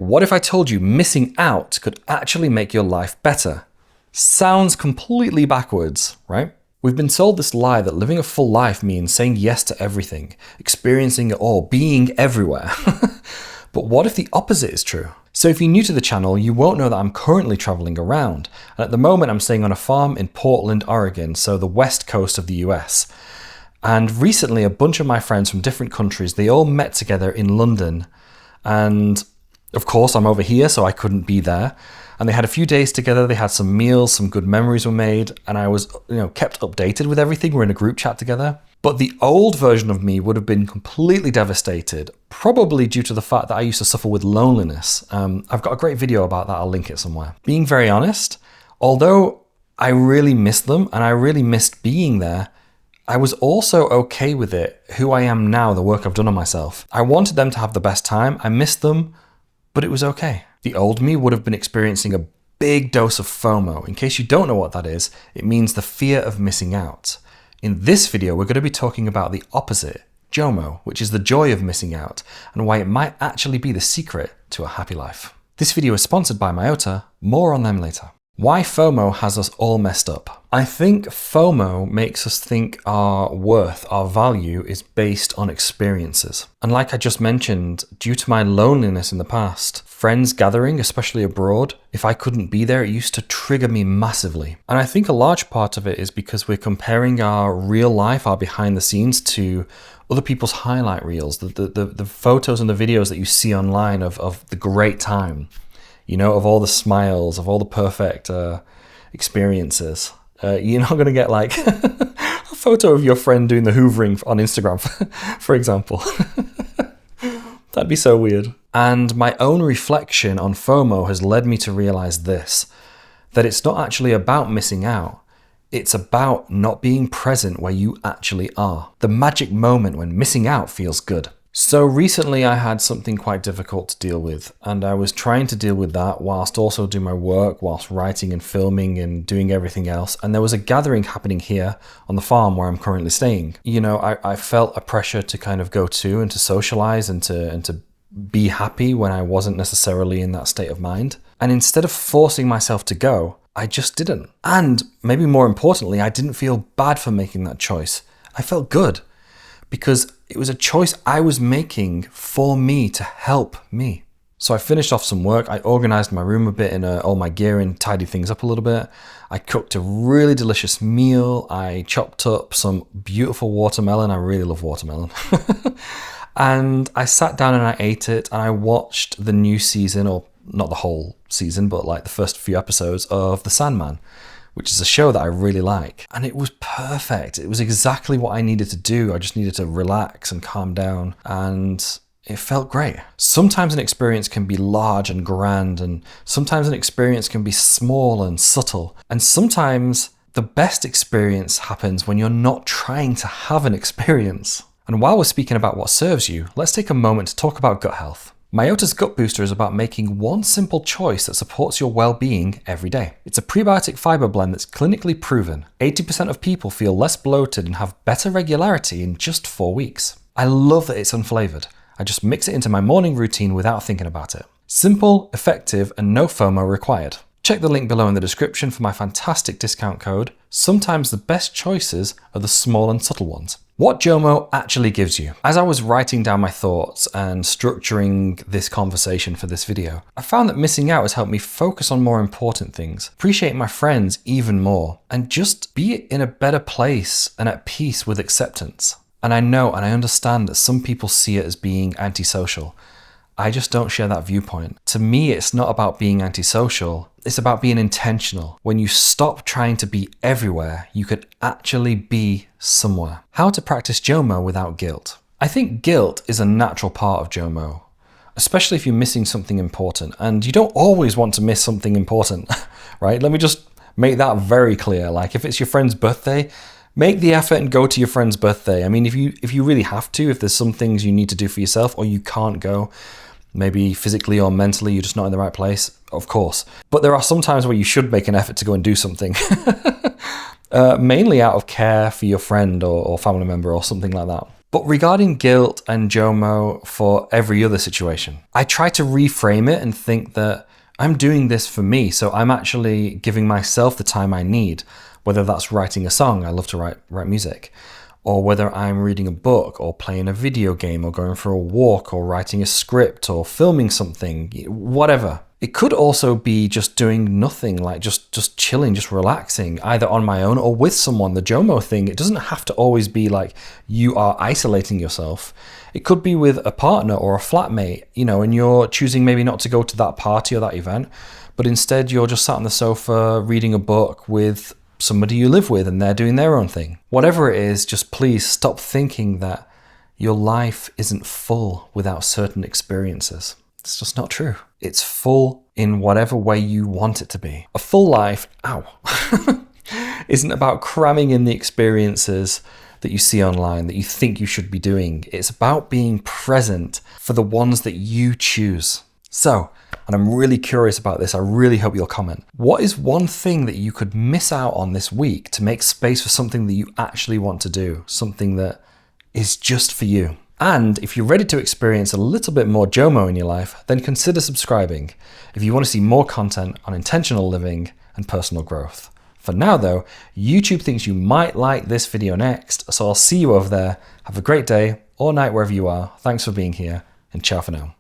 What if I told you missing out could actually make your life better? Sounds completely backwards, right? We've been sold this lie that living a full life means saying yes to everything, experiencing it all, being everywhere. But what if the opposite is true? So if you're new to the channel, you won't know that I'm currently traveling around. And at the moment, I'm staying on a farm in Portland, Oregon, so the west coast of the US. And recently, a bunch of my friends from different countries, they all met together in London. And of course, I'm over here, so I couldn't be there. And they had a few days together, they had some meals, some good memories were made, and I was, kept updated with everything. We're in a group chat together. But the old version of me would have been completely devastated, probably due to the fact that I used to suffer with loneliness. I've got a great video about that, I'll link it somewhere. Being very honest, although I really missed them and I really missed being there, I was also okay with it, who I am now, the work I've done on myself. I wanted them to have the best time, I missed them, but it was okay. The old me would have been experiencing a big dose of FOMO. In case you don't know what that is, it means the fear of missing out. In this video, we're going to be talking about the opposite, JOMO, which is the joy of missing out, and why it might actually be the secret to a happy life. This video is sponsored by Myota, more on them later. Why FOMO has us all messed up. I think FOMO makes us think our worth, our value is based on experiences. And like I just mentioned, due to my loneliness in the past, friends gathering, especially abroad, if I couldn't be there, it used to trigger me massively. And I think a large part of it is because we're comparing our real life, our behind the scenes, to other people's highlight reels, the photos and the videos that you see online of the great time. Of all the smiles, of all the perfect experiences. You're not going to get like a photo of your friend doing the hoovering on Instagram, for example. That'd be so weird. And my own reflection on FOMO has led me to realize this, that it's not actually about missing out. It's about not being present where you actually are. The magic moment when missing out feels good. So recently I had something quite difficult to deal with, and I was trying to deal with that whilst also doing my work, whilst writing and filming and doing everything else. And there was a gathering happening here on the farm where I'm currently staying. I felt a pressure to kind of go to and to socialize and to be happy when I wasn't necessarily in that state of mind. And instead of forcing myself to go, I just didn't. And maybe more importantly, I didn't feel bad for making that choice. I felt good. Because it was a choice I was making for me to help me. So I finished off some work, I organized my room a bit and all my gear and tidied things up a little bit. I cooked a really delicious meal, I chopped up some beautiful watermelon, I really love watermelon. And I sat down and I ate it and I watched the new season, or not the whole season, but like the first few episodes of The Sandman, which is a show that I really like. And it was perfect. It was exactly what I needed to do. I just needed to relax and calm down, and it felt great. Sometimes an experience can be large and grand, and sometimes an experience can be small and subtle. And sometimes the best experience happens when you're not trying to have an experience. And while we're speaking about what serves you, let's take a moment to talk about gut health. Myota's Gut Booster is about making one simple choice that supports your well-being every day. It's a prebiotic fiber blend that's clinically proven. 80% of people feel less bloated and have better regularity in just 4 weeks. I love that it's unflavored. I just mix it into my morning routine without thinking about it. Simple, effective, and no FOMO required. Check the link below in the description for my fantastic discount code. Sometimes the best choices are the small and subtle ones. What JOMO actually gives you. As I was writing down my thoughts and structuring this conversation for this video, I found that missing out has helped me focus on more important things, appreciate my friends even more, and just be in a better place and at peace with acceptance. And I know and I understand that some people see it as being antisocial. I just don't share that viewpoint. To me, it's not about being antisocial. It's about being intentional. When you stop trying to be everywhere, you could actually be somewhere. How to practice JOMO without guilt. I think guilt is a natural part of JOMO, especially if you're missing something important. And you don't always want to miss something important, right? Let me just make that very clear. Like if it's your friend's birthday, make the effort and go to your friend's birthday. I mean, if you really have to, if there's some things you need to do for yourself or you can't go, maybe physically or mentally, you're just not in the right place, of course. But there are some times where you should make an effort to go and do something. Mainly out of care for your friend or family member or something like that. But regarding guilt and JOMO for every other situation, I try to reframe it and think that I'm doing this for me, so I'm actually giving myself the time I need, whether that's writing a song, I love to write music, or whether I'm reading a book or playing a video game or going for a walk or writing a script or filming something, whatever. It could also be just doing nothing, like just chilling, just relaxing, either on my own or with someone. The JOMO thing, it doesn't have to always be like you are isolating yourself. It could be with a partner or a flatmate, and you're choosing maybe not to go to that party or that event, but instead you're just sat on the sofa reading a book with somebody you live with and they're doing their own thing. Whatever it is, just please stop thinking that your life isn't full without certain experiences. It's just not true. It's full in whatever way you want it to be. A full life, isn't about cramming in the experiences that you see online that you think you should be doing. It's about being present for the ones that you choose. So, and I'm really curious about this, I really hope you'll comment. What is one thing that you could miss out on this week to make space for something that you actually want to do? Something that is just for you. And if you're ready to experience a little bit more JOMO in your life, then consider subscribing if you want to see more content on intentional living and personal growth. For now though, YouTube thinks you might like this video next, so I'll see you over there. Have a great day or night wherever you are. Thanks for being here, and ciao for now.